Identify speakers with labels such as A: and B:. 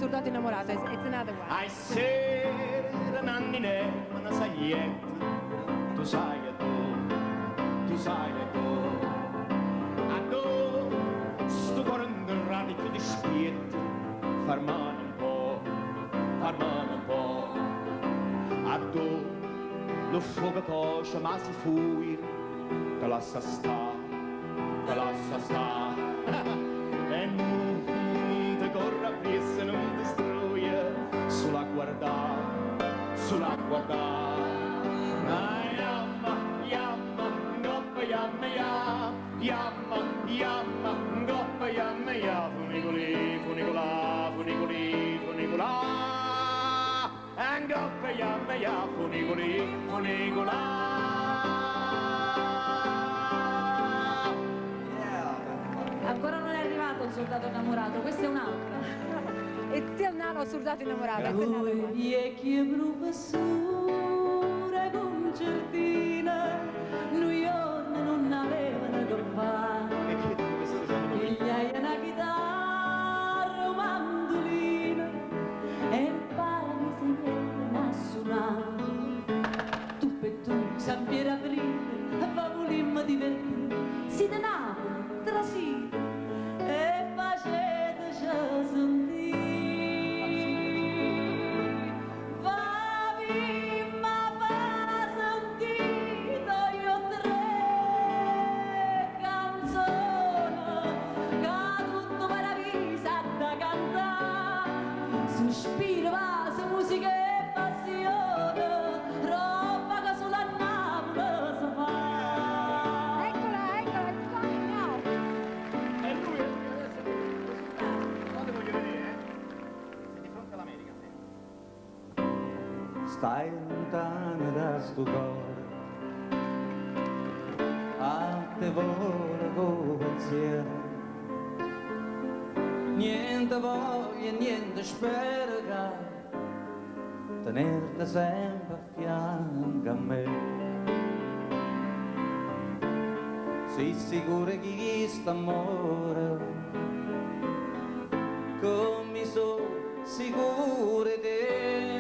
A: Soldato innamorato, it's another one.
B: I said nannine, ma non sai niente, tu sai che tu sai che a tu sto cuore un radico di spietto, fermane un po', a tu lo fuoco coscia ma si fuir, te lascia sta, e non ti corra pressa, non ti struia, sulla guardare, yamma, goppa yamma, goppa yamma, funicola, and goppa yamma, funicola.
C: Ancora non è arrivato il soldato innamorato, questa è un'altra.
A: It's still not a Soldato innamorato, it's another
C: Lui
A: one.
C: vecchie professore concertina, noi non avevano che fare. E gli hai una chitarra, un mandolino, e imparami sempre a suonare. Tu per tu, San Piero Aprile, va volimmo divertire, si da Napoli, Trasino, e faceteci sentire. Sospiro, vaso, musica e passione, roba che solo a Napoli si fa.
A: Eccola, it's coming now.
B: E lui adesso non te voglio vedere, sei di fronte all'America.
D: Stai lontana da sto cuore, a te vola con pensiero, niente voglia, niente spero che tenerti sempre a fianco a me. Sei sicura che sta amore, come sono sicura di te.